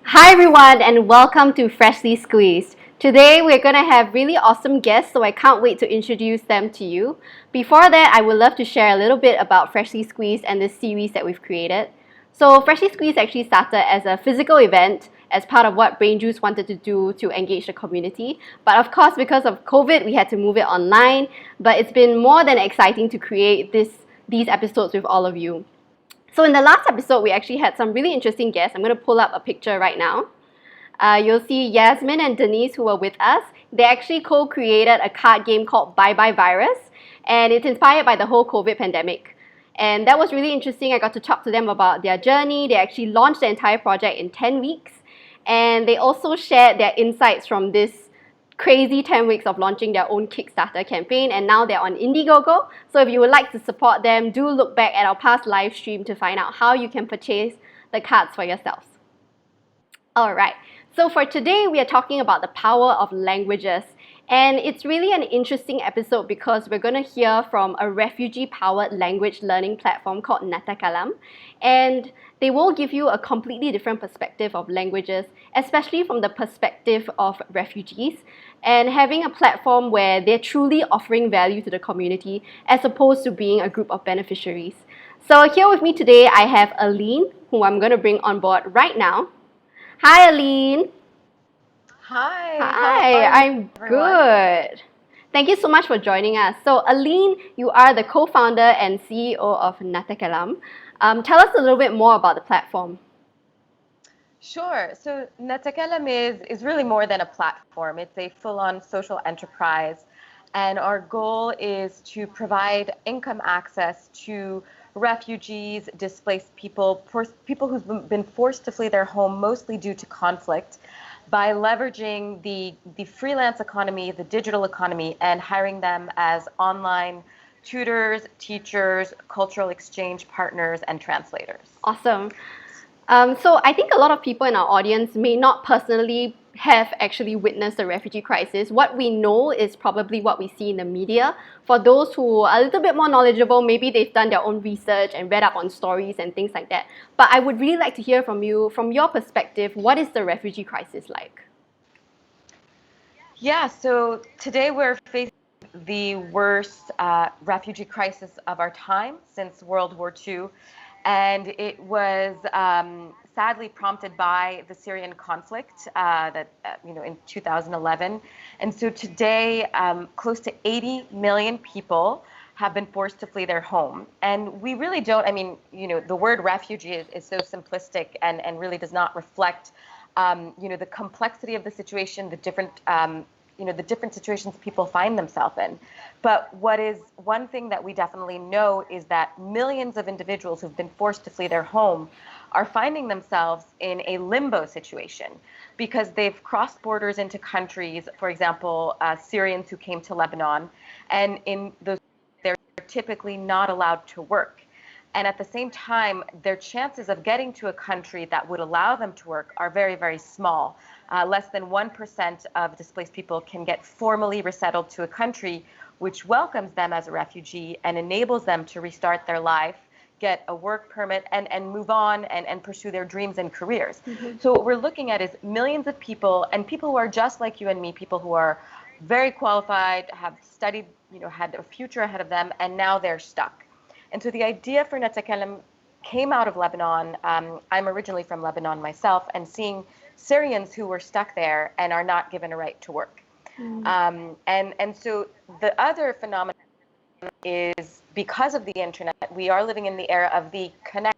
Hi everyone and welcome to Freshly Squeezed. Today we're going to have really awesome guests, so I can't wait to introduce them to you. Before that, I would love to share a little bit about Freshly Squeezed and this series that we've created. So Freshly Squeezed actually started as a physical event as part of what Brain Juice wanted to do to engage the community. But of course, because of COVID, we had to move it online. But it's been more than exciting to create these episodes with all of you. So in the last episode, we actually had some really interesting guests. I'm going to pull up a picture right now. You'll see Yasmin and Denise who were with us. They actually co-created a card game called Bye Bye Virus, and it's inspired by the whole COVID pandemic. And that was really interesting. I got to talk to them about their journey. They actually launched the entire project in 10 weeks, and they also shared their insights from this crazy 10 weeks of launching their own Kickstarter campaign, and now they're on Indiegogo. So if you would like to support them, do look back at our past live stream to find out how you can purchase the cards for yourselves. Alright, so for today we are talking about the power of languages, and it's really an interesting episode because we're going to hear from a refugee-powered language learning platform called NaTakallam, and they will give you a completely different perspective of languages, especially from the perspective of refugees, and having a platform where they're truly offering value to the community as opposed to being a group of beneficiaries. So here with me today I have Aline, who I'm going to bring on board right now. Hi, Aline. Hi, how Hi, are you, I'm everyone? good. Thank you so much for joining us. So, Aline, you are the co-founder and CEO of NaTakallam. Tell us a little bit more about the platform. Sure. So NaTakallam is really more than a platform. It's a full-on social enterprise, and our goal is to provide income access to refugees, displaced people, people who've been forced to flee their home, mostly due to conflict, by leveraging the freelance economy, the digital economy, and hiring them as online tutors, teachers, cultural exchange partners, and translators. Awesome. So I think a lot of people in our audience may not personally have actually witnessed the refugee crisis. What we know is probably what we see in the media. For those who are a little bit more knowledgeable, maybe they've done their own research and read up on stories and things like that. But I would really like to hear from you, from your perspective, what is the refugee crisis like? Yeah, so today we're facing the worst refugee crisis of our time since World War II. And it was sadly prompted by the Syrian conflict in 2011. And so today, close to 80 million people have been forced to flee their home. And we really don't, the word refugee is so simplistic and really does not reflect the complexity of the situation, the different situations people find themselves in. But what is one thing that we definitely know is that millions of individuals who've been forced to flee their home are finding themselves in a limbo situation because they've crossed borders into countries, for example, Syrians who came to Lebanon, and in those they're typically not allowed to work. And at the same time, their chances of getting to a country that would allow them to work are very, very small. Less than 1% of displaced people can get formally resettled to a country which welcomes them as a refugee and enables them to restart their life, get a work permit, and move on and pursue their dreams and careers. Mm-hmm. So what we're looking at is millions of people, and people who are just like you and me, people who are very qualified, have studied, had a future ahead of them, and now they're stuck. And so the idea for NaTakallam came out of Lebanon. I'm originally from Lebanon myself, and seeing Syrians who were stuck there and are not given a right to work. And so the other phenomenon is because of the internet, we are living in the era of the connect.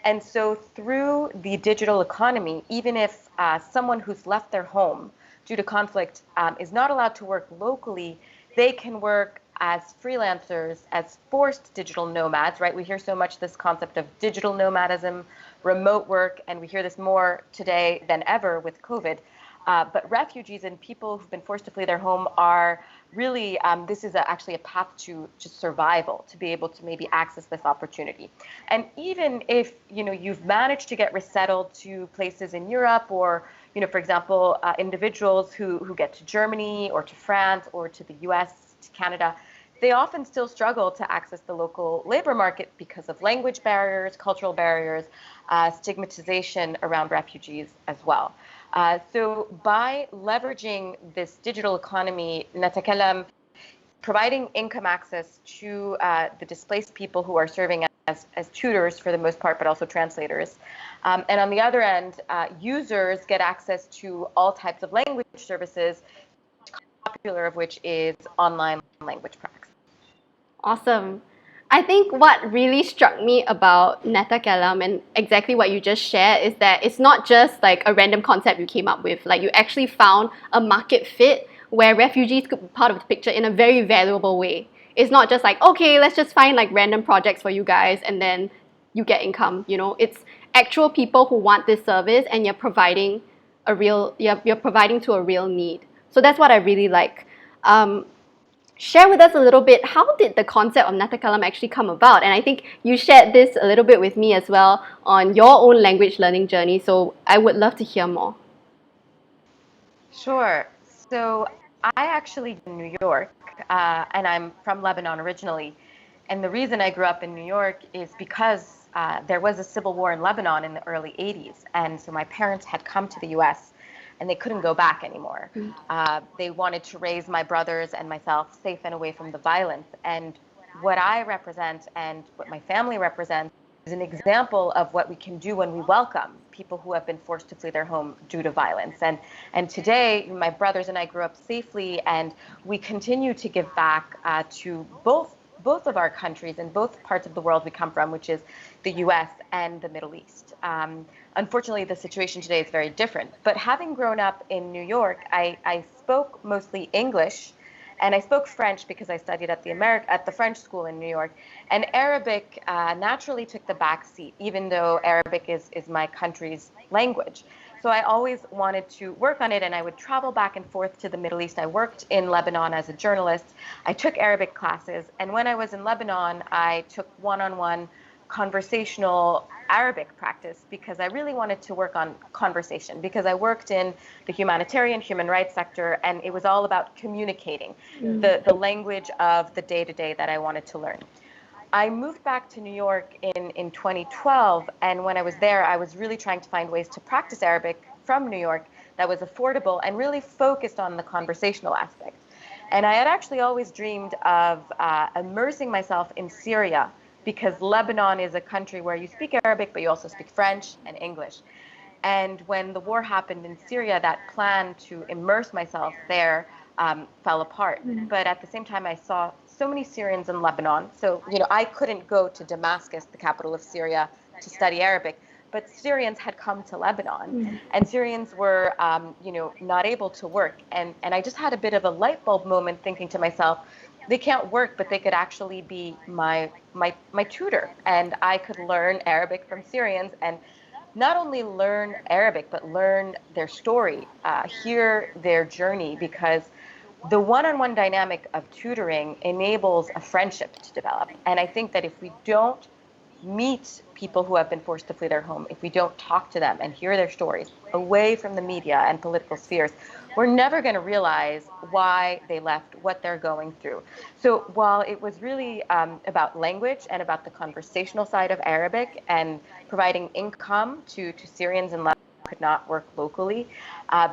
And so through the digital economy, even if someone who's left their home due to conflict is not allowed to work locally, they can work as freelancers, as forced digital nomads, right? We hear so much this concept of digital nomadism, remote work, and we hear this more today than ever with COVID. But refugees and people who've been forced to flee their home are really, this is actually a path to just survival, to be able to maybe access this opportunity. And even if, you've managed to get resettled to places in Europe or, for example, individuals who get to Germany or to France or to the US, to Canada, they often still struggle to access the local labor market because of language barriers, cultural barriers, stigmatization around refugees as well. So by leveraging this digital economy, NaTakallam providing income access to the displaced people who are serving as tutors for the most part, but also translators. And on the other end, users get access to all types of language services, popular of which is online language practice. Awesome. I think what really struck me about NaTakallam and exactly what you just shared is that it's not just like a random concept you came up with. Like you actually found a market fit where refugees could be part of the picture in a very valuable way. It's not just like, okay, let's just find like random projects for you guys and then you get income. You know, it's actual people who want this service and you're providing to a real need. So that's what I really like. Share with us a little bit, how did the concept of NaTakallam actually come about? And I think you shared this a little bit with me as well on your own language learning journey, so I would love to hear more. Sure. So I actually in New York, and I'm from Lebanon originally. And the reason I grew up in New York is because there was a civil war in Lebanon in the early 80s. And so my parents had come to the US and they couldn't go back anymore. They wanted to raise my brothers and myself safe and away from the violence. And what I represent and what my family represents is an example of what we can do when we welcome people who have been forced to flee their home due to violence. And today, my brothers and I grew up safely, and we continue to give back to both of our countries and both parts of the world we come from, which is the US and the Middle East. Unfortunately, the situation today is very different. But having grown up in New York, I spoke mostly English, and I spoke French because I studied at the French school in New York. And Arabic naturally took the back seat, even though Arabic is my country's language. So I always wanted to work on it, and I would travel back and forth to the Middle East. I worked in Lebanon as a journalist. I took Arabic classes, and when I was in Lebanon, I took one-on-one conversational Arabic practice because I really wanted to work on conversation, because I worked in the humanitarian human rights sector, and it was all about communicating the language of the day-to-day that I wanted to learn. I moved back to New York in 2012, and when I was there, I was really trying to find ways to practice Arabic from New York that was affordable and really focused on the conversational aspect. And I had actually always dreamed of immersing myself in Syria, because Lebanon is a country where you speak Arabic, but you also speak French and English. And when the war happened in Syria, that plan to immerse myself there fell apart. But at the same time, I saw so many Syrians in Lebanon. So, I couldn't go to Damascus, the capital of Syria, to study Arabic. But Syrians had come to Lebanon, and Syrians were, not able to work. And I just had a bit of a light bulb moment thinking to myself, they can't work, but they could actually be my tutor, and I could learn Arabic from Syrians, and not only learn Arabic, but learn their story, hear their journey, because the one-on-one dynamic of tutoring enables a friendship to develop. And I think that if we don't meet people who have been forced to flee their home, if we don't talk to them and hear their stories away from the media and political spheres, we're never going to realize why they left, what they're going through. So while it was really about language and about the conversational side of Arabic and providing income to Syrians in Lebanon who could not work locally,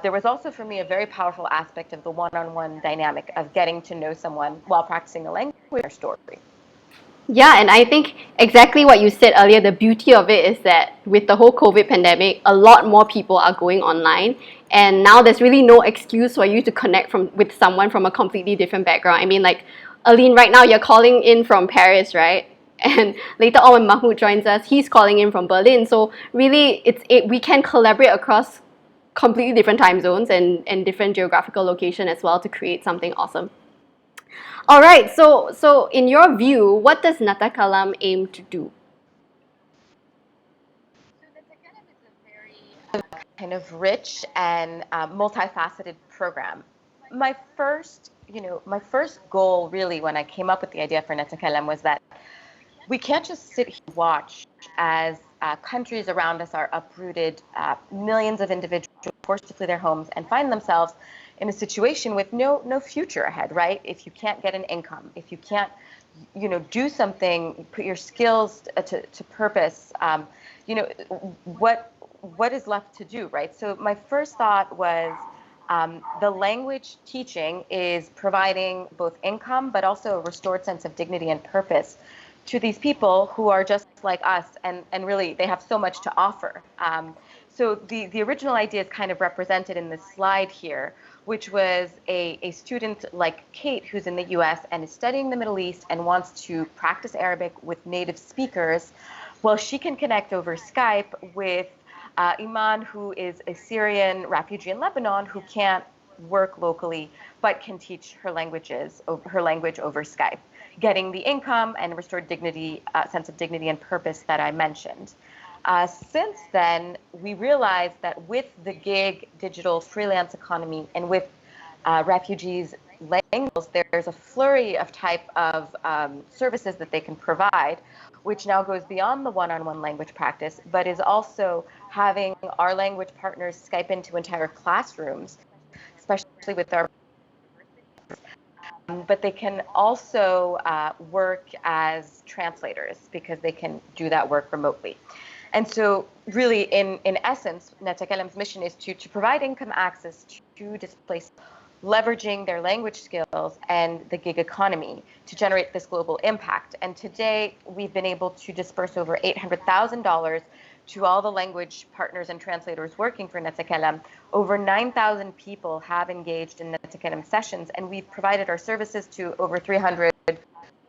there was also for me a very powerful aspect of the one-on-one dynamic of getting to know someone while practicing a language or story. Yeah, and I think exactly what you said earlier, the beauty of it is that with the whole COVID pandemic, a lot more people are going online. And now there's really no excuse for you to connect with someone from a completely different background. I mean, like, Aline, right now you're calling in from Paris, right? And later on when Mahmoud joins us, he's calling in from Berlin. So really, we can collaborate across completely different time zones and different geographical location as well to create something awesome. All right, so in your view, what does NaTakallam aim to do? Kind of rich and multifaceted program. My first goal really when I came up with the idea for NaTakallam was that we can't just sit here and watch as countries around us are uprooted, millions of individuals forced to flee their homes and find themselves in a situation with no future ahead, right? If you can't get an income, if you can't, do something, put your skills to purpose, what is left to do, right? So my first thought was the language teaching is providing both income, but also a restored sense of dignity and purpose to these people who are just like us, and really they have so much to offer. So the original idea is kind of represented in this slide here, which was a student like Kate, who's in the US and is studying the Middle East and wants to practice Arabic with native speakers. Well, she can connect over Skype with Iman, who is a Syrian refugee in Lebanon who can't work locally but can teach her language over Skype, getting the income and restored dignity, sense of dignity and purpose that I mentioned. Since then, we realized that with the gig digital freelance economy and with refugees' languages, there's a flurry of type of services that they can provide, which now goes beyond the one-on-one language practice, but is also having our language partners Skype into entire classrooms, especially with our. But they can also work as translators because they can do that work remotely. And so really, in essence, NaTakallam's mission is to provide income access to displaced, leveraging their language skills and the gig economy to generate this global impact. And today, we've been able to disperse over $800,000 to all the language partners and translators working for NaTakallam. Over 9,000 people have engaged in NaTakallam sessions, and we've provided our services to over 300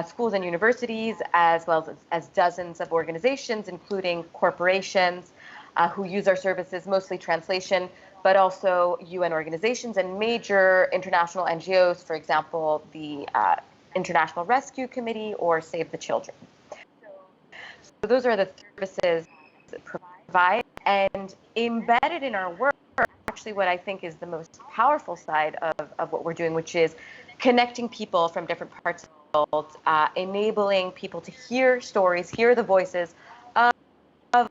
schools and universities, as well as dozens of organizations, including corporations who use our services, mostly translation, but also UN organizations and major international NGOs, for example, the International Rescue Committee or Save the Children. So those are the services that provide, and embedded in our work, actually what I think is the most powerful side of what we're doing, which is connecting people from different parts of the world, enabling people to hear stories, hear the voices of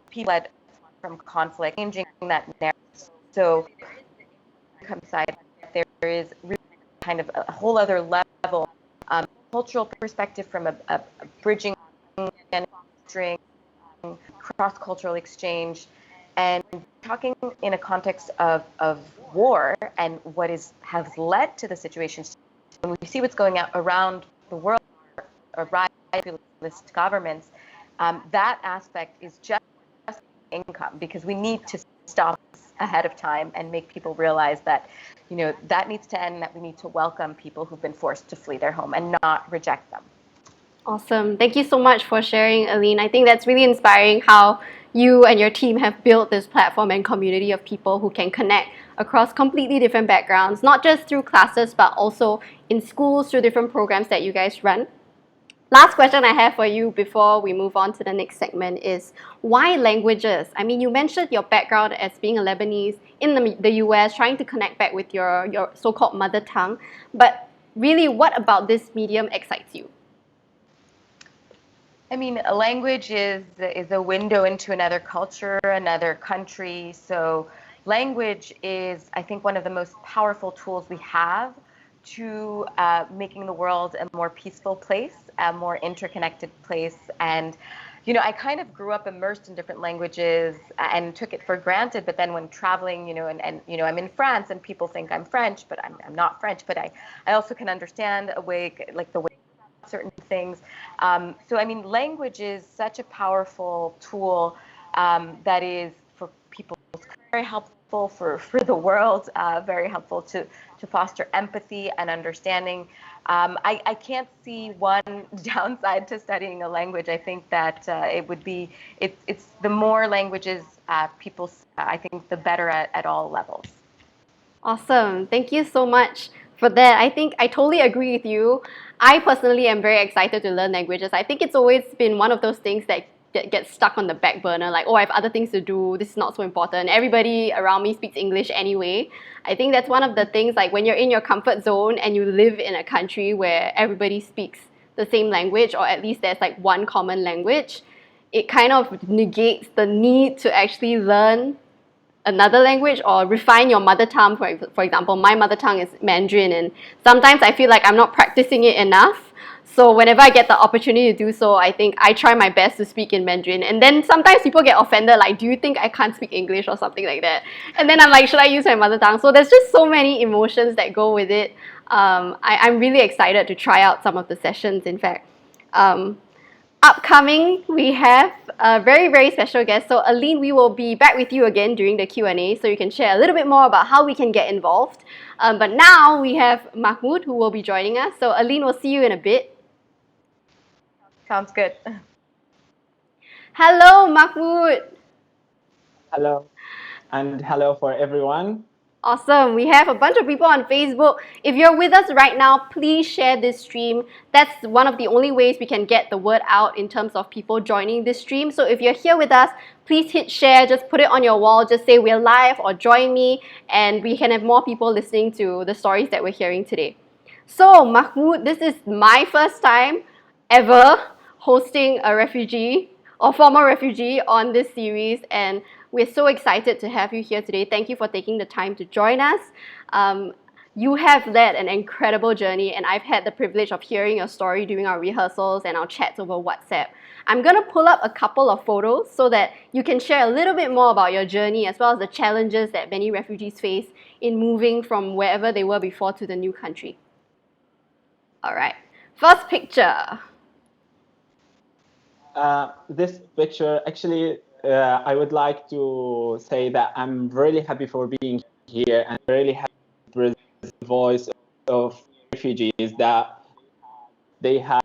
people led from conflict, changing that narrative. So, income side, there is really kind of a whole other level, cultural perspective from a bridging and fostering cross-cultural exchange, and talking in a context of war and what has led to the situation. When we see what's going on around the world, a rise of populist governments, that aspect is just income, because we need to stop ahead of time and make people realize that, that needs to end, that we need to welcome people who've been forced to flee their home and not reject them. Awesome. Thank you so much for sharing, Aline. I think that's really inspiring how you and your team have built this platform and community of people who can connect across completely different backgrounds, not just through classes, but also in schools through different programs that you guys run. Last question I have for you before we move on to the next segment is, why languages? I mean, you mentioned your background as being a Lebanese in the US, trying to connect back with your so-called mother tongue, but really, what about this medium excites you? I mean, a language is a window into another culture, another country. So language is, I think, one of the most powerful tools we have to making the world a more peaceful place, a more interconnected place. And, I kind of grew up immersed in different languages and took it for granted. But then when traveling, and I'm in France and people think I'm French, but I'm not French. But I also can understand the way certain things. So, I mean, language is such a powerful tool that is for people very helpful for the world, very helpful to foster empathy and understanding. I can't see one downside to studying a language. I think that it's the more languages people, I think, the better at all levels. Awesome. Thank you so much for that. I think I totally agree with you. I personally am very excited to learn languages. I think it's always been one of those things that gets stuck on the back burner, like, oh, I have other things to do, this is not so important. Everybody around me speaks English anyway. I think that's one of the things, like when you're in your comfort zone and you live in a country where everybody speaks the same language, or at least there's like one common language, it kind of negates the need to actually learn another language or refine your mother tongue. For example, my mother tongue is Mandarin, and sometimes I feel like I'm not practicing it enough. So whenever I get the opportunity to do so, I think I try my best to speak in Mandarin. And then sometimes people get offended, like, do you think I can't speak English or something like that? And then I'm like, should I use my mother tongue? So there's just so many emotions that go with it. I'm really excited to try out some of the sessions, in fact. Um, Upcoming, we have a very, very special guest. So Aline, we will be back with you again during the Q&A so you can share a little bit more about how we can get involved. But now we have Mahmoud who will be joining us. So Aline, we'll see you in a bit. Sounds good. Hello, Mahmoud. Hello, and hello for everyone. Awesome. We have a bunch of people on Facebook. If you're with us right now, please share this stream. That's one of the only ways we can get the word out in terms of people joining this stream. So if you're here with us, please hit share. Just put it on your wall. Just say we're live or join me, and we can have more people listening to the stories that we're hearing today. So Mahmoud, this is my first time ever hosting a refugee or former refugee on this series, and we're so excited to have you here today. Thank you for taking the time to join us. You have led an incredible journey, and I've had the privilege of hearing your story during our rehearsals and our chats over WhatsApp. I'm going to pull up a couple of photos so that you can share a little bit more about your journey as well as the challenges that many refugees face in moving from wherever they were before to the new country. All right, first picture. This picture, actually, I would like to say that I'm really happy for being here and really happy to present the voice of refugees that they had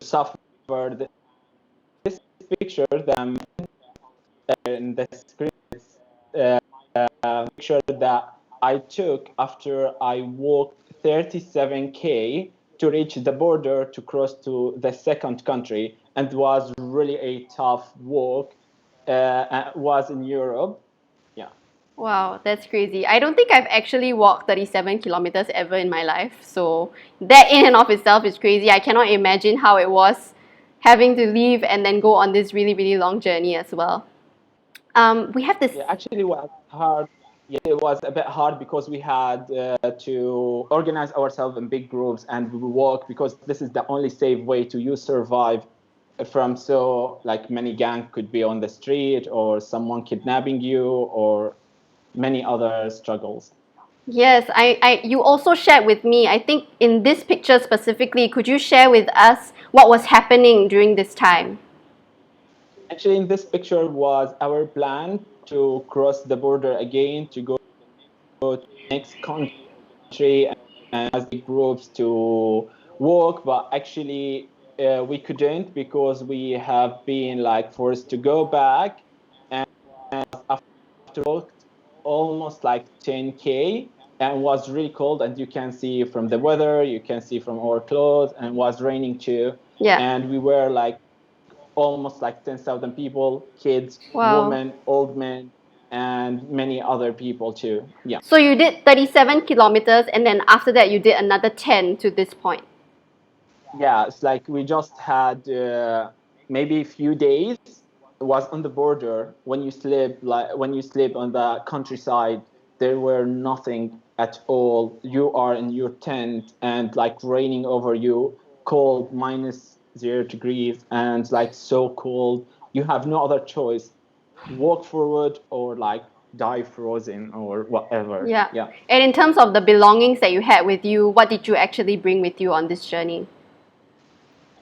suffered. This picture that I'm in the screen is a picture that I took after I walked 37K to reach the border to cross to the second country, and was really a tough walk. Was in Europe. Yeah. Wow, that's crazy. I don't think I've actually walked 37 kilometers ever in my life. So that in and of itself is crazy. I cannot imagine how it was having to leave and then go on this really, really long journey as well. We have this. Yeah, actually, it was hard. Yeah, it was a bit hard because we had to organize ourselves in big groups and we walk, because this is the only safe way to you survive from so like many gangs could be on the street or someone kidnapping you or many other struggles. Yes, you also shared with me, I think in this picture specifically, could you share with us what was happening during this time? Actually, in this picture was our plan to cross the border again to go to the next country and as big groups to walk, but actually we couldn't because we have been like forced to go back, and after walked almost like 10K, and was really cold, and you can see from the weather, you can see from our clothes, and it was raining too. Yeah. And we were like almost like 10,000 people, kids, Wow. women, old men, and many other people too. Yeah. So you did 37 kilometers and then after that you did another 10 to this point. Yeah, it's like we just had maybe a few days. It was on the border. When you sleep on the countryside, there were nothing at all. You are in your tent and like raining over you, cold, -0 degrees, and like so cold. You have no other choice. Walk forward or like die frozen or whatever. Yeah. Yeah. And in terms of the belongings that you had with you, what did you actually bring with you on this journey?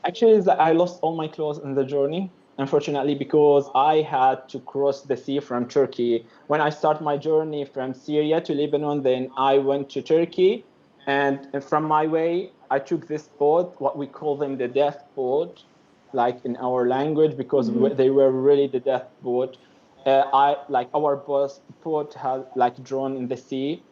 Actually, is that I lost all my clothes in the journey, unfortunately, because I had to cross the sea from Turkey. When I start my journey from Syria to Lebanon, then I went to Turkey, and from my way, I took this boat, what we call them the death boat, like in our language, because they were really the death boat. I like our boat had like drawn in the sea,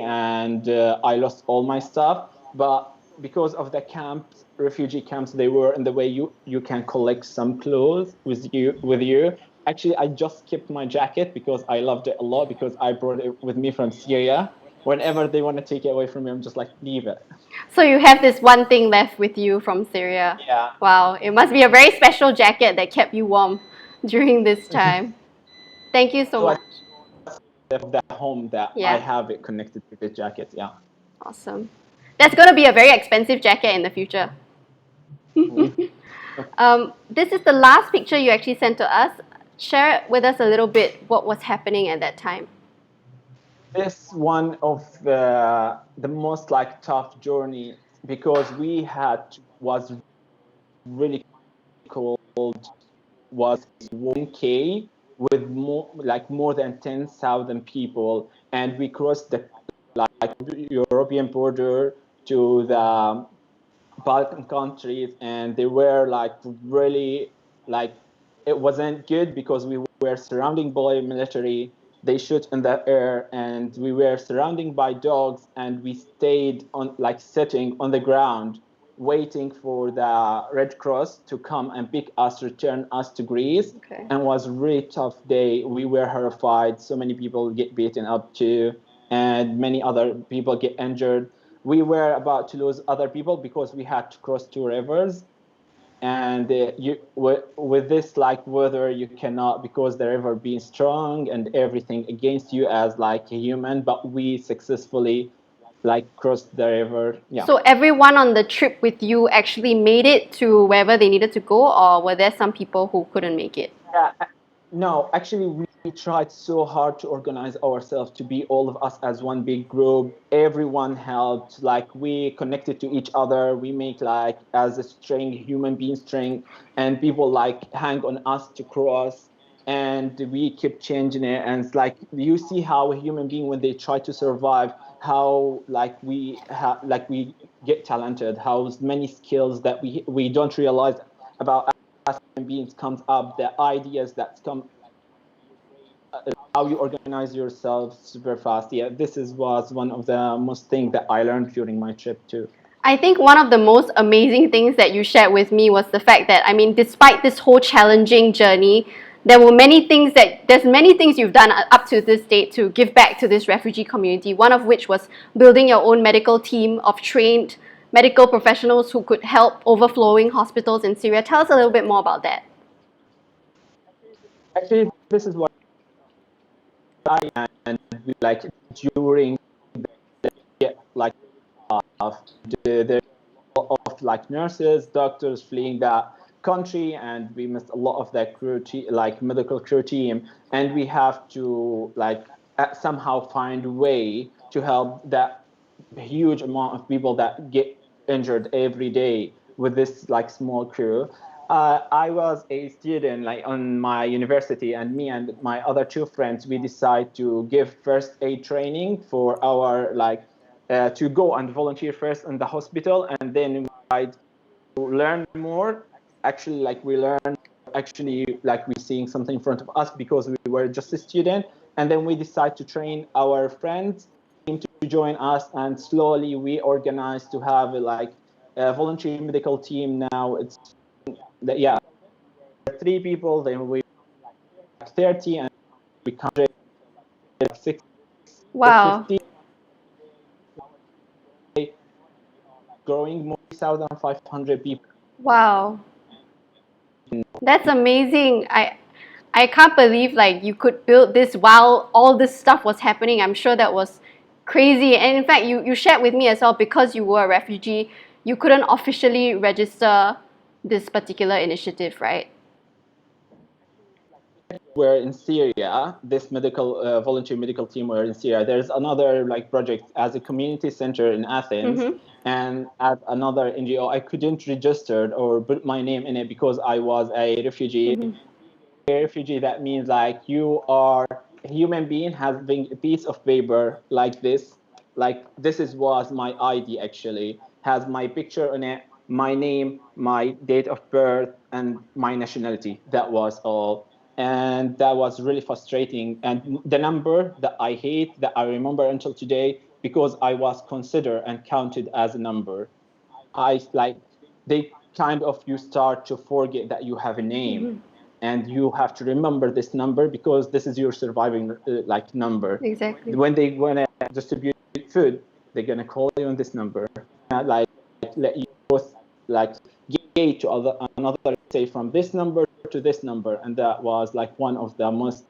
and I lost all my stuff, but because of the camps, refugee camps, they were in the way you can collect some clothes with you. Actually, I just kept my jacket because I loved it a lot because I brought it with me from Syria. whenever they want to take it away from me, I'm just like, leave it. So you have this one thing left with you from Syria. Yeah. Wow, it must be a very special jacket that kept you warm during this time. Thank you so So much. of that home that I Yeah. have it connected to this jacket. Yeah. Awesome. That's going to be a very expensive jacket in the future. This is the last picture you actually sent to us. Share with us a little bit what was happening at that time. This one of the most like tough journey because we had was really cold, was 1K with more than 10,000 people, and we crossed the like European border to the Balkan countries, and they were like really like it wasn't good because we were surrounded by military. They shoot in the air, and we were surrounded by dogs, and we stayed on like sitting on the ground waiting for the Red Cross to come and pick us, return us to Greece. Okay. And it was a really tough day. We were horrified. So many people get beaten up too, and many other people get injured. We were about to lose other people because we had to cross two rivers, and with this like weather you cannot, because the river being strong and everything against you as like a human, but we successfully like crossed the river. Yeah. So everyone on the trip with you actually made it to wherever they needed to go, or were there some people who couldn't make it? Yeah, no, actually, we tried so hard to organize ourselves to be all of us as one big group. Everyone helped. Like we connected to each other. We make like as a string, human being string, and people like hang on us to cross. And we keep changing it. And it's like you see how a human being when they try to survive, how like we get talented, how many skills that we don't realize about beings comes up, the ideas that come, how you organize yourself super fast. Yeah, was one of the most things that I learned during my trip too. I think one of the most amazing things that you shared with me was the fact that, I mean, despite this whole challenging journey, there's many things you've done up to this date to give back to this refugee community, one of which was building your own medical team of trained medical professionals who could help overflowing hospitals in Syria. Tell us a little bit more about that. Actually, this is what I and we like during like there of like nurses, doctors fleeing that country, and we missed a lot of that like medical crew team, and we have to like somehow find a way to help that huge amount of people that get injured every day with this like small crew. I was a student like on my university, and me and my other two friends, we decide to give first aid training for our like to go and volunteer first in the hospital, and then we tried to learn more. Actually, like we learned actually like we seeing something in front of us because we were just a student, and then we decide to train our friends to join us, and slowly we organized to have like a volunteer medical team. Now it's yeah, 3 people, then we 30, and we counted like 6 or Wow. 50, growing more 1,500 people. Wow. That's amazing. I can't believe like you could build this while all this stuff was happening. I'm sure that was crazy. And in fact, you shared with me as well, because you were a refugee, you couldn't officially register this particular initiative, right? We're in Syria. This medical volunteer medical team were in Syria. There's another like project as a community center in Athens, and at another NGO. I couldn't register or put my name in it because I was a refugee. A refugee, that means like you are a human being having a piece of paper like this. Like this was my ID, actually has my picture on it, my name, my date of birth, and my nationality. That was all. And that was really frustrating. And the number that I hate, that I remember until today, because I was considered and counted as a number. I like they kind of you start to forget that you have a name, and you have to remember this number because this is your surviving like number. Exactly. When they want to distribute food, they're gonna call you on this number, like let you both like gate to another, say from this number to this number, and that was like one of the most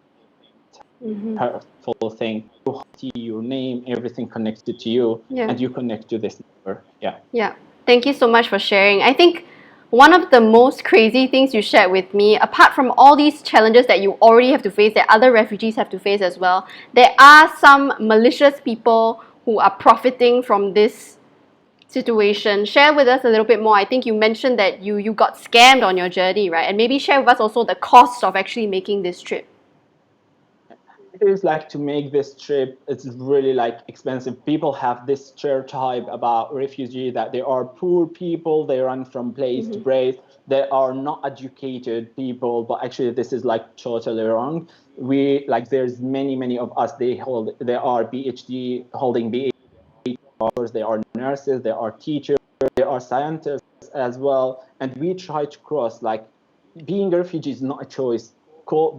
hurtful thing. You see your name, everything connected to you, and you connect to this number. Yeah. Thank you so much for sharing. I think one of the most crazy things you shared with me, apart from all these challenges that you already have to face, that other refugees have to face as well, there are some malicious people who are profiting from this situation. Share with us a little bit more. I think you mentioned that you got scammed on your journey, right? And maybe share with us also the cost of actually making this trip. It is like to make this trip, it's really like expensive. People have this stereotype about refugee that they are poor people, they run from place to place, they are not educated people, but actually this is like totally wrong. We like there's many of us, they are PhD holding PhD, they are nurses, they are teachers, they are scientists as well, and we try to cross like being a refugee is not a choice.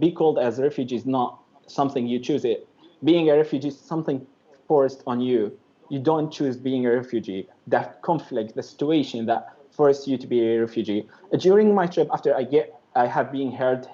Be called as a refugee is not something you choose it. Being a refugee is something forced on you. You don't choose being a refugee. That conflict, the situation that forced you to be a refugee. During my trip, after I have been hurt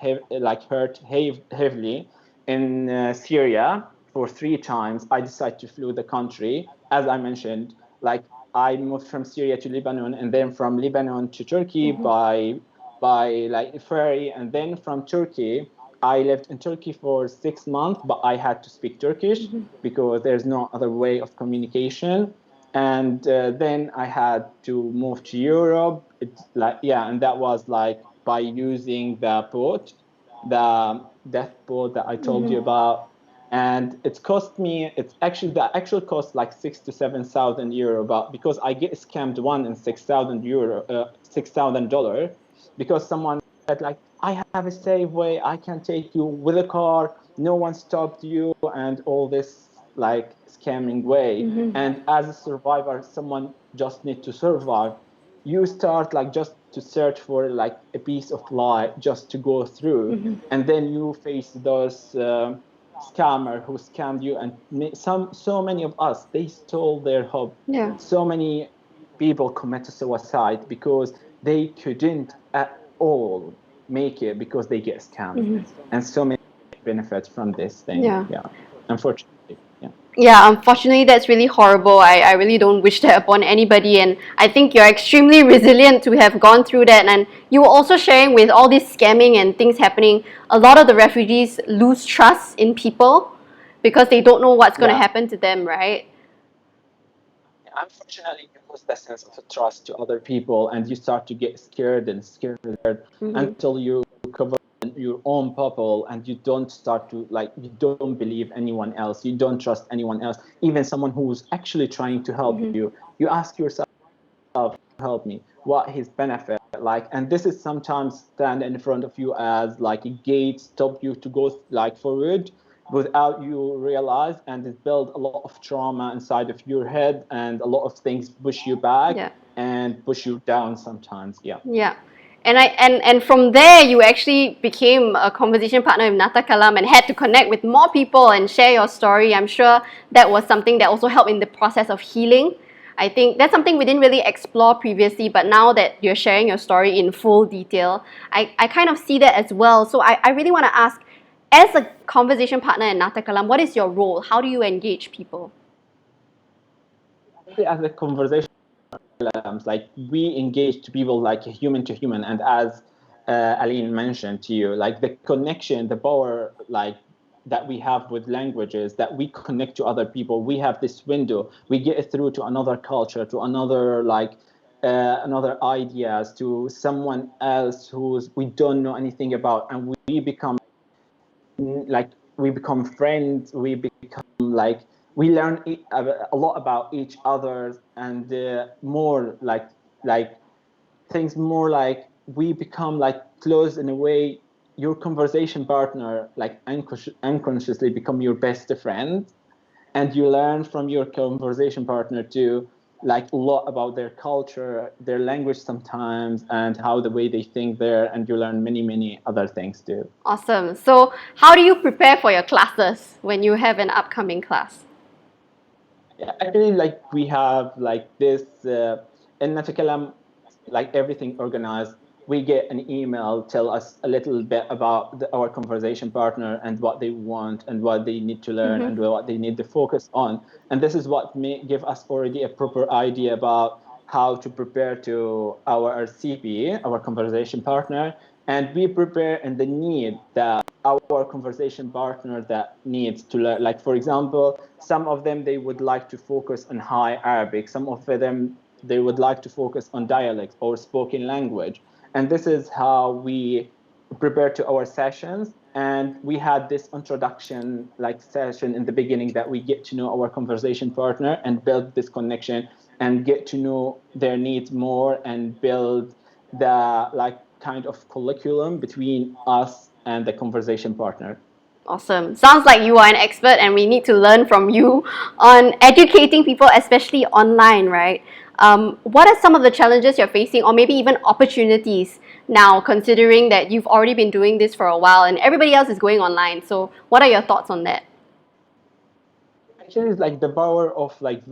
heavily in Syria for 3 times. I decided to flee the country. As I mentioned, like I moved from Syria to Lebanon, and then from Lebanon to Turkey by like ferry, and then from Turkey I lived in Turkey for 6 months, but I had to speak Turkish because there's no other way of communication. And then I had to move to Europe. It's like and that was like by using the boat, the death boat that I told you about. And it's cost me. It's actually the actual cost like 6,000 to 7,000 euro, but because I get scammed one in 6,000 euro, $6,000, because someone said like, I have a safe way, I can take you with a car, no one stopped you, and all this like scamming way. And as a survivor, someone just need to survive. You start like just to search for like a piece of lie just to go through, and then you face those scammer who scammed you, and so many of us, they stole their hope. So many people commit suicide because they couldn't at all make it because they get scammed. And so many benefits from this thing. Unfortunately. Yeah, unfortunately, that's really horrible. I really don't wish that upon anybody. And I think you're extremely resilient to have gone through that. And you were also sharing with all this scamming and things happening, a lot of the refugees lose trust in people because they don't know what's going to happen to them, right? Unfortunately, you lose the sense of trust to other people, and you start to get scared until you cover your own bubble, and you don't start to you don't believe anyone else, you don't trust anyone else, even someone who's actually trying to help you. You ask yourself, help me, what his benefit like? And this is sometimes stand in front of you as like a gate, stop you to go like forward without you realize, and it builds a lot of trauma inside of your head, and a lot of things push you back and push you down sometimes. And from there, you actually became a conversation partner with NaTakallam and had to connect with more people and share your story. I'm sure that was something that also helped in the process of healing. I think that's something we didn't really explore previously, but now that you're sharing your story in full detail, I kind of see that as well. So I really want to ask, as a conversation partner in NaTakallam, what is your role? How do you engage people? As a conversation, like we engage to people like human to human, and as Aline mentioned to you, like the connection, the power, like that we have with languages, that we connect to other people. We have this window, we get through to another culture, to another another ideas, to someone else who's we don't know anything about, and we become friends. We become like we learn a lot about each other, and more like things more like we become like close in a way. Your conversation partner like unconsciously become your best friend, and you learn from your conversation partner too, like a lot about their culture, their language sometimes, and how the way they think there, and you learn many other things too. Awesome. So how do you prepare for your classes when you have an upcoming class? Yeah, actually, like we have like this in NaTakallam, like everything organized. We get an email, tell us a little bit about our conversation partner and what they want and what they need to learn and what they need to focus on. And this is what may give us already a proper idea about how to prepare to our CP, our conversation partner, and we prepare in the need that our conversation partner that needs to learn. Like for example, some of them they would like to focus on high Arabic, some of them they would like to focus on dialects or spoken language, and this is how we prepare to our sessions. And we had this introduction like session in the beginning that we get to know our conversation partner and build this connection and get to know their needs more and build the like kind of curriculum between us and the conversation partner. Awesome. Sounds like you are an expert and we need to learn from you on educating people, especially online, right? What are some of the challenges you're facing, or maybe even opportunities now, considering that you've already been doing this for a while and everybody else is going online? So, what are your thoughts on that? Actually, it's like the power of like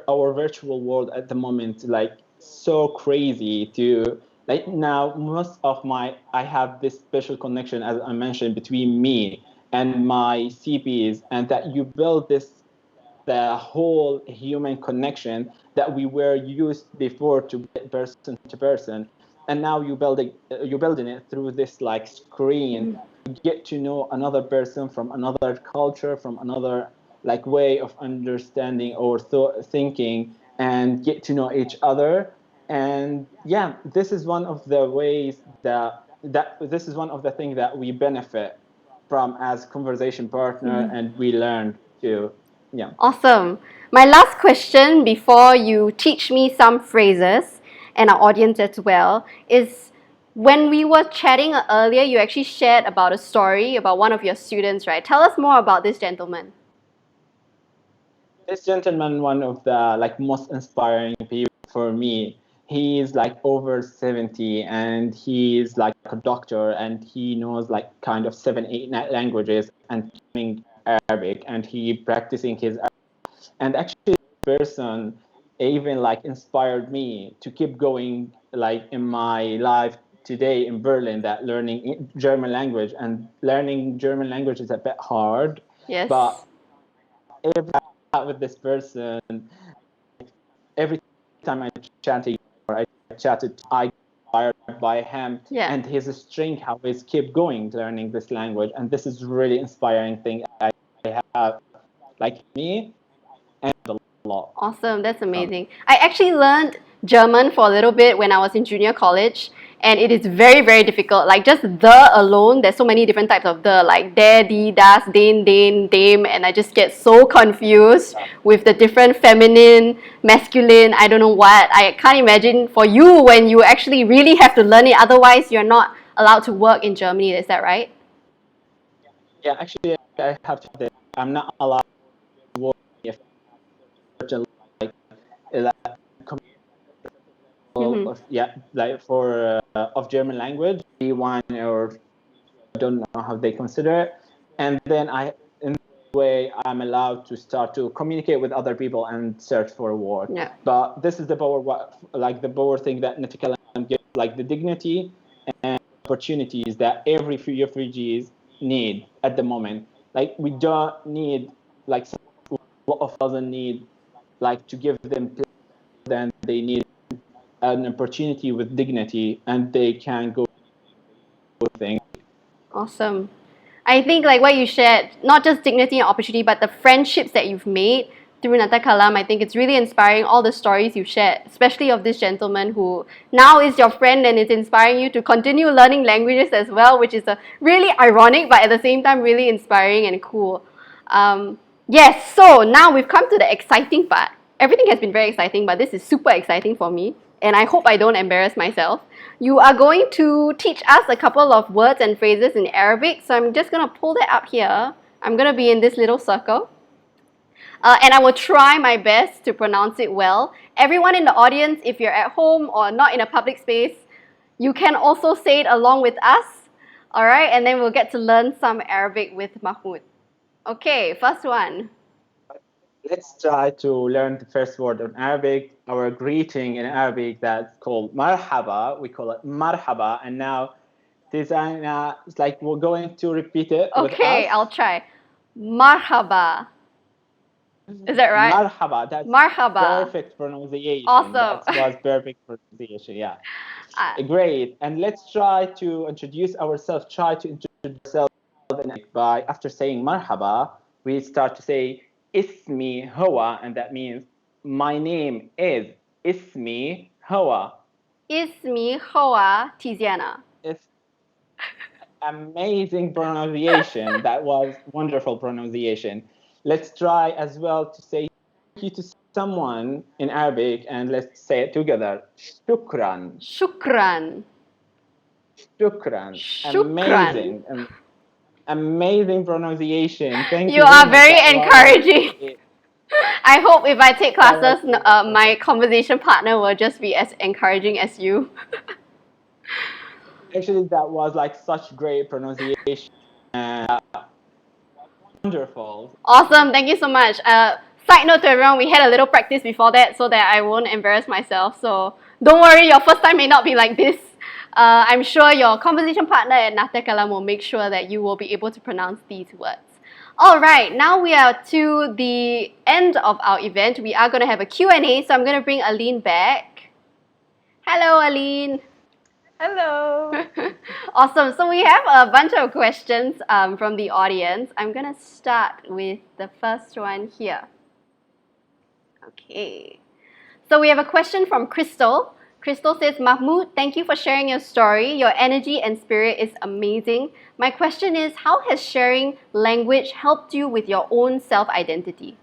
our virtual world at the moment, like so crazy to like now most of my I have this special connection as I mentioned between me and my CPs, and that you build this the whole human connection that we were used before to person to person, and now you're building it through this like screen. You get to know another person from another culture, from another like way of understanding or thinking, and get to know each other. And yeah, this is one of the ways that this is one of the things that we benefit from as conversation partner, and we learn to. Yeah. Awesome. My last question before you teach me some phrases and our audience as well is, when we were chatting earlier, you actually shared about a story about one of your students, right? Tell us more about this gentleman. This gentleman, one of the like most inspiring people for me. He's like over 70 and he's like a doctor and he knows like kind of 7 8 languages and speaking Arabic, and he practicing his Arabic. And actually this person even like inspired me to keep going like in my life today in Berlin, that learning German language. And learning German language is a bit hard, Yes. but every time I chat with this person, every time I chatting or I chatted, I got inspired by him Yeah. and his strength, how he's keep going learning this language. And this is really inspiring thing I have like me and a lot Awesome, that's from. amazing. I actually learned German for a little bit when I was in junior college, and it is very, very difficult. Like just the alone, there's so many different types of the, like der, die, das, den, dem, and I just get so confused with the different feminine, masculine, I don't know what. I can't imagine for you when you actually really have to learn it, otherwise, you're not allowed to work in Germany, is that right? Yeah, actually I have to say I'm not allowed to work if certain like Mm-hmm. of yeah like for of German language B1 or I don't know how they consider it. And then I in this way I'm allowed to start to communicate with other people and search for work. Yeah. But this is the power like the power thing that NaTakallam gives, like the dignity and opportunities that every few refugees need at the moment. Like we don't need like a lot of doesn't need like to give them then they need an opportunity with dignity and they can go things. Awesome. I think like what you shared, not just dignity and opportunity, but the friendships that you've made through NaTakallam, I think it's really inspiring, all the stories you've shared, especially of this gentleman who now is your friend and it's inspiring you to continue learning languages as well, which is a really ironic but at the same time really inspiring and cool. Yes, so now we've come to the exciting part. Everything has been very exciting, but this is super exciting for me, and I hope I don't embarrass myself. You are going to teach us a couple of words and phrases in Arabic, so I'm just going to pull that up here. I'm going to be in this little circle. And I will try my best to pronounce it well. Everyone in the audience, if you're at home or not in a public space, you can also say it along with us. All right, and then we'll get to learn some Arabic with Mahmoud. Okay, first one. let's try to learn the first word in Arabic. Our greeting in Arabic that's called marhaba. We call it marhaba. And now Tizana, it's like we're going to repeat it with Okay, us. I'll try. Marhaba. Is that right? Marhaba. That's Marhaba. perfect pronunciation. Awesome. That was perfect pronunciation. Yeah. Uh, Great. And let's try to introduce ourselves. Try to introduce ourselves by after saying marhaba, we start to say ismi huwa, and that means my name is ismi huwa. Ismi Hoa Tiziana. It's amazing pronunciation. That was wonderful pronunciation. Let's try as well to say thank you to someone in Arabic, and let's say it together. Shukran. Shukran. Shukran. Shukran. Amazing. Amazing pronunciation. Thank You you very are much. very That was encouraging. it. I hope if I take That was classes, wonderful. my conversation partner will just be as encouraging as you. Actually, that was like such great pronunciation. Wonderful. Awesome, thank you so much. Side note to everyone, we had a little practice before that so that I won't embarrass myself. So don't worry, your first time may not be like this. I'm sure your conversation partner at NaTakallam will make sure that you will be able to pronounce these words. All right, now we are to the end of our event. We are going to have a Q&A, so I'm going to bring Aline back. Hello, Aline. Hello. Awesome. So we have a bunch of questions from the audience. I'm going to start with the first one here. Okay. So we have a question from Crystal. Crystal says, Mahmoud, thank you for sharing your story. Your energy and spirit is amazing. My question is, how has sharing language helped you with your own self-identity?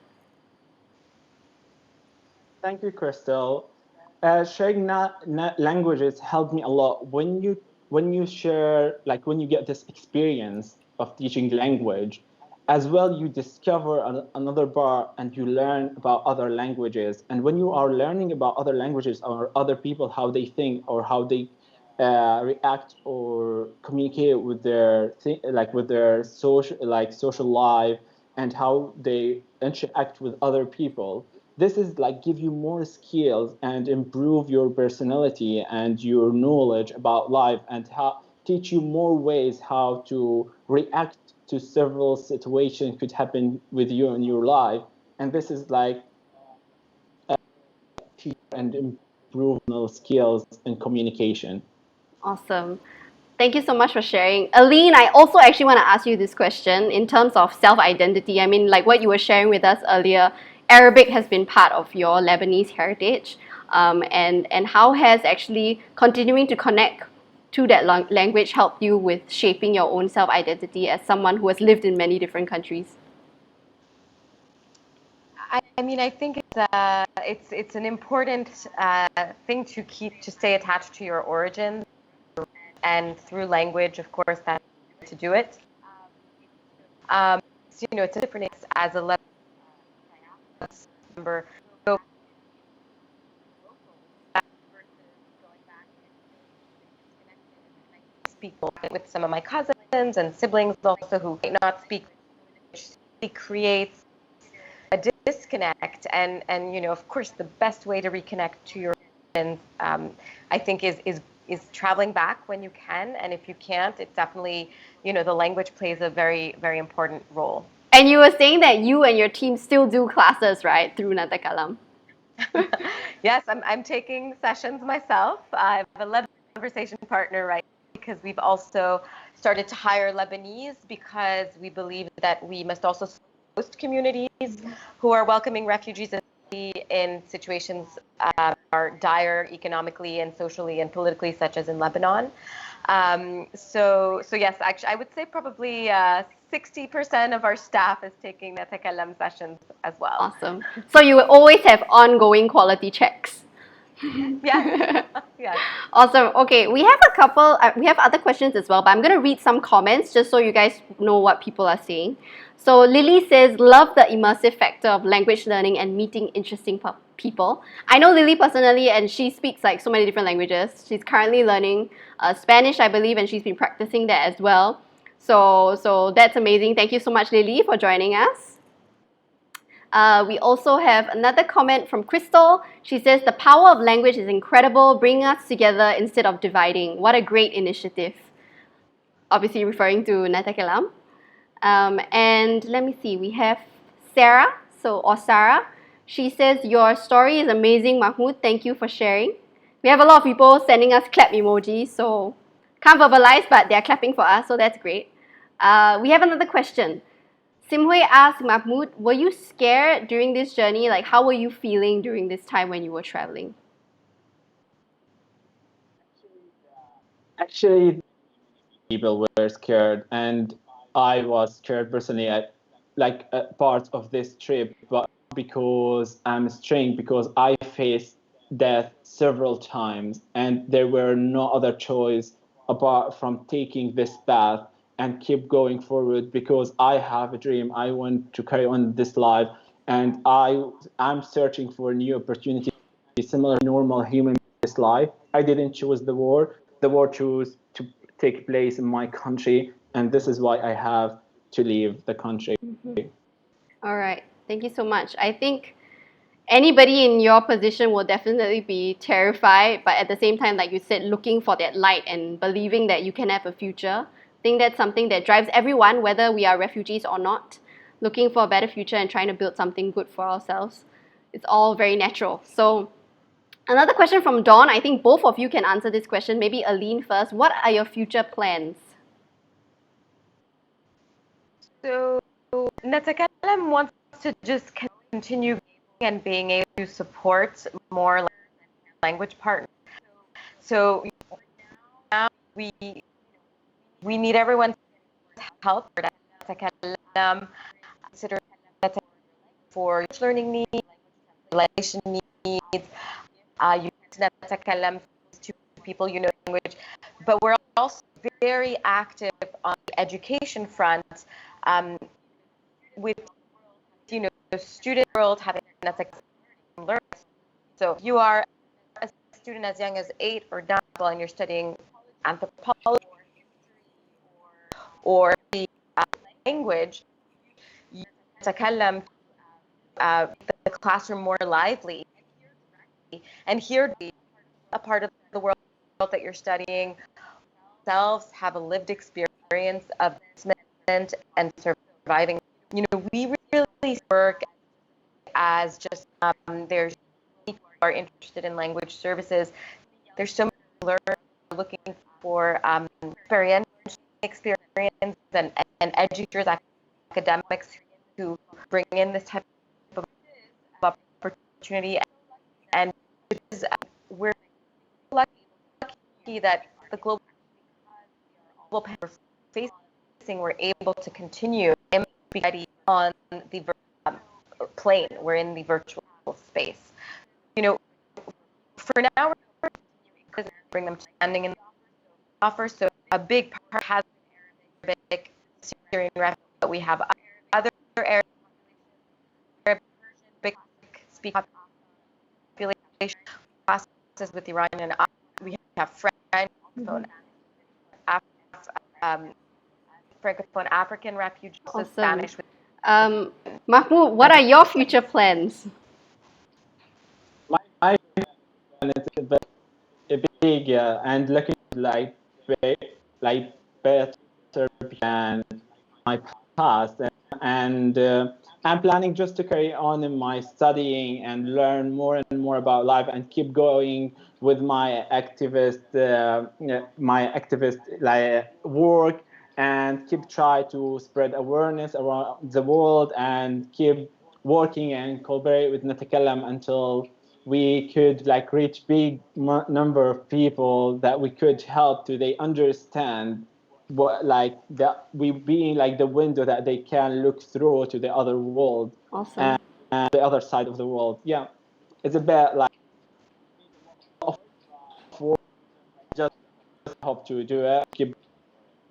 Thank you, Crystal. Sharing languages helped me a lot. When you share, like when you get this experience of teaching language, as well you discover another part and you learn about other languages. And when you are learning about other languages or other people, how they think or how they react or communicate with their with their social life and how they interact with other people, this is like give you more skills and improve your personality and your knowledge about life and how teach you more ways how to react to several situations could happen with you in your life. And this is like teach and improve skills in communication. Awesome. Thank you so much for sharing. Aline, I also actually want to ask you this question in terms of self-identity. I mean, like what you were sharing with us earlier, Arabic has been part of your Lebanese heritage. And how has actually continuing to connect to that language helped you with shaping your own self-identity as someone who has lived in many different countries? I mean, I think it's an important thing to stay attached to your origins, and through language, of course, that's to do it. So, it's a different as a member. Go speak with some of my cousins and siblings also who might not speak, which creates a disconnect. And of course, the best way to reconnect to your origins, I think, is traveling back when you can. And if you can't, it's definitely, the language plays a very, very important role. And you were saying that you and your team still do classes, right, through NaTakallam? Yes, I'm taking sessions myself. I have a Lebanese conversation partner, right, because we've also started to hire Lebanese because we believe that we must also host communities who are welcoming refugees in situations are dire economically and socially and politically, such as in Lebanon. So yes, actually, I would say probably 60% of our staff is taking NaTakallam sessions as well. Awesome. So you will always have ongoing quality checks. Yes. Yes. Awesome. Okay, we have a couple, we have other questions as well, but I'm going to read some comments just so you guys know what people are saying. So Lily says, love the immersive factor of language learning and meeting interesting people. I know Lily personally, and she speaks like so many different languages. She's currently learning Spanish, I believe, and she's been practicing that as well. So that's amazing. Thank you so much, Lily, for joining us. We also have another comment from Crystal. She says, the power of language is incredible, bringing us together instead of dividing. What a great initiative. Obviously referring to NaTakallam. And let me see, we have Sarah, or Sarah. She says, your story is amazing, Mahmoud. Thank you for sharing. We have a lot of people sending us clap emojis, so can't verbalize, but they're clapping for us, so that's great. We have another question. Simhui asked Mahmoud, were you scared during this journey? Like, how were you feeling during this time when you were traveling? Actually, people were scared, and I was scared personally at part of this trip, but because I'm strong, because I faced death several times, and there were no other choice apart from taking this path and keep going forward, because I have a dream. I want to carry on this life, and I'm searching for new opportunities similar to normal human this life. I didn't choose the war. The war chose to take place in my country, and this is why I have to leave the country. All right, thank you so much. I think anybody in your position will definitely be terrified, but at the same time, like you said, looking for that light and believing that you can have a future. I think that's something that drives everyone, whether we are refugees or not, looking for a better future and trying to build something good for ourselves. It's all very natural. So another question from Dawn. I think both of you can answer this question. Maybe Aline first. What are your future plans? So NaTakallam wants to just continue and being able to support more language partners. So now we need everyone's help for NaTakallam, consider that for learning needs, relation needs, use NaTakallam to people you know language, but we're also very active on the education front, with the student world having NaTakallam learn. So if you are a student as young as 8 or 9 and you're studying anthropology or language, you NaTakallam the classroom more lively, and here a part of the world that you're studying themselves have a lived experience of assessment and surviving. We really work as just there's people who are interested in language services. There's so many learners looking for experience and educators, academics who bring in this type of opportunity, and we're lucky that the global we're facing, we're able to continue on the plane. We're in the virtual space. For now, we're bring them to standing in the offer. So a big part has Arabic, Syrian refugees, but we have other Arabic speaking population classes with Iranian. We have Francophone, Francophone African refugees, Awesome. Spanish. Mahmoud, what are your future plans? My plan is big and looking like better than my past, and I'm planning just to carry on in my studying and learn more and more about life and keep going with my activist work, and keep try to spread awareness around the world, and keep working and collaborate with NaTakallam until we could reach big number of people that we could help to they understand what that we being the window that they can look through to the other world. Awesome. And the other side of the world. Yeah, it's a bit just hope to do it, keep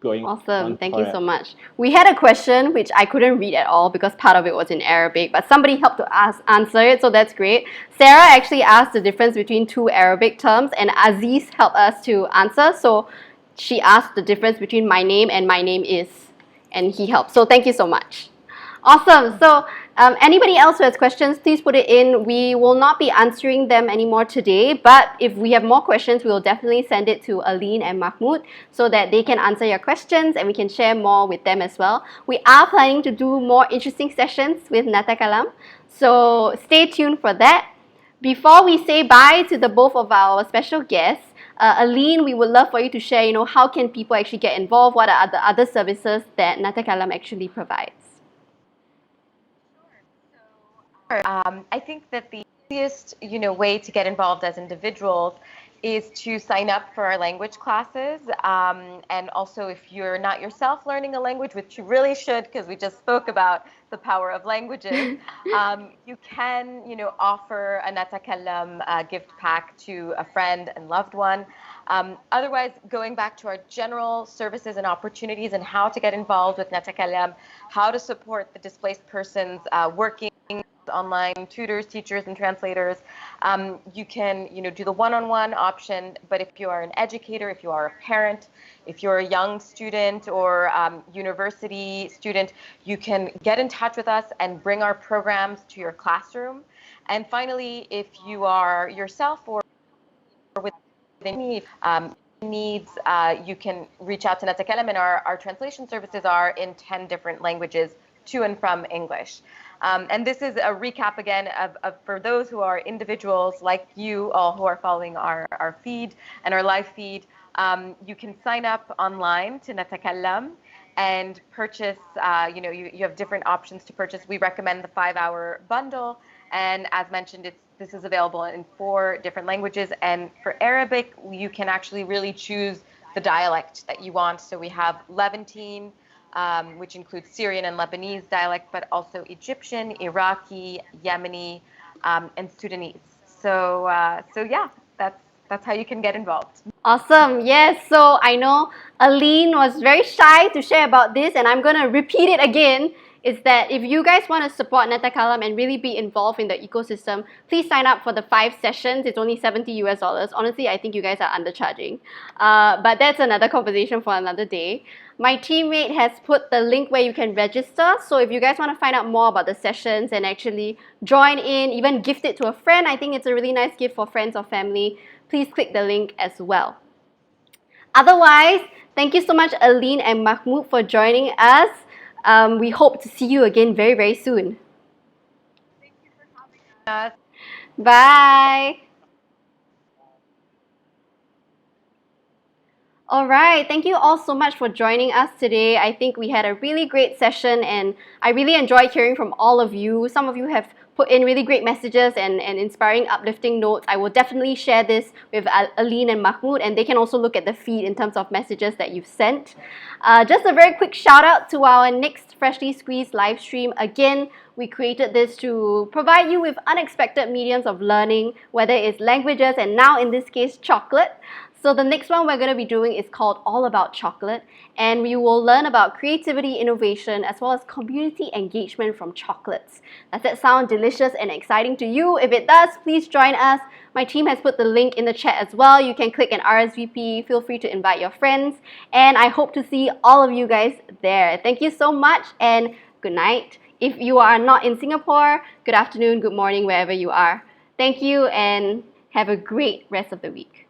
going. Awesome, thank you so much. We had a question which I couldn't read at all because part of it was in Arabic, but somebody helped to answer it, so that's great. Sarah actually asked the difference between 2 Arabic terms, and Aziz helped us to answer. So she asked the difference between my name and my name is, and he helped. So thank you so much. Awesome. So Anybody else who has questions, please put it in. We will not be answering them anymore today, but if we have more questions, we will definitely send it to Aline and Mahmoud so that they can answer your questions and we can share more with them as well. We are planning to do more interesting sessions with NaTakallam, so stay tuned for that. Before we say bye to the both of our special guests, Aline, we would love for you to share, how can people actually get involved? What are the other services that NaTakallam actually provides? I think that the easiest, way to get involved as individuals is to sign up for our language classes. And also, if you're not yourself learning a language, which you really should, because we just spoke about the power of languages, you can, offer a NaTakallam gift pack to a friend and loved one. Otherwise, going back to our general services and opportunities and how to get involved with NaTakallam, how to support the displaced persons working online tutors, teachers, and translators. You can, do the one-on-one option, but if you are an educator, if you are a parent, if you're a young student or university student, you can get in touch with us and bring our programs to your classroom. And finally, if you are yourself or with any needs, you can reach out to NaTakallam, and our translation services are in 10 different languages to and from English. And this is a recap again of for those who are individuals like you all who are following our feed and our live feed. You can sign up online to NaTakallam and purchase, you have different options to purchase. We recommend the 5-hour bundle. And as mentioned, this is available in 4 different languages. And for Arabic, you can actually really choose the dialect that you want. So we have Levantine, which includes Syrian and Lebanese dialect, but also Egyptian, Iraqi, Yemeni, and Sudanese. So yeah, that's how you can get involved. Awesome. Yes. So I know Aline was very shy to share about this, and I'm going to repeat it again. Is that if you guys want to support NaTakallam and really be involved in the ecosystem, please sign up for the 5 sessions. It's only $70 US. Honestly, I think you guys are undercharging. But that's another conversation for another day. My teammate has put the link where you can register. So if you guys want to find out more about the sessions and actually join in, even gift it to a friend, I think it's a really nice gift for friends or family. Please click the link as well. Otherwise, thank you so much, Aline and Mahmoud, for joining us. We hope to see you again very, very soon. Thank you for having us. Bye. All right, thank you all so much for joining us today. I think we had a really great session and I really enjoyed hearing from all of you. Some of you have put in really great messages and inspiring, uplifting notes. I will definitely share this with Aline and Mahmoud, and they can also look at the feed in terms of messages that you've sent. Just a very quick shout out to our next Freshly Squeezed live stream. Again, we created this to provide you with unexpected mediums of learning, whether it's languages and now in this case, chocolate. So the next one we're going to be doing is called All About Chocolate, and we will learn about creativity, innovation, as well as community engagement from chocolates. Does that sound delicious and exciting to you? If it does, please join us. My team has put the link in the chat as well. You can click an RSVP, feel free to invite your friends, and I hope to see all of you guys there. Thank you so much and good night. If you are not in Singapore, good afternoon, good morning, wherever you are. Thank you and have a great rest of the week.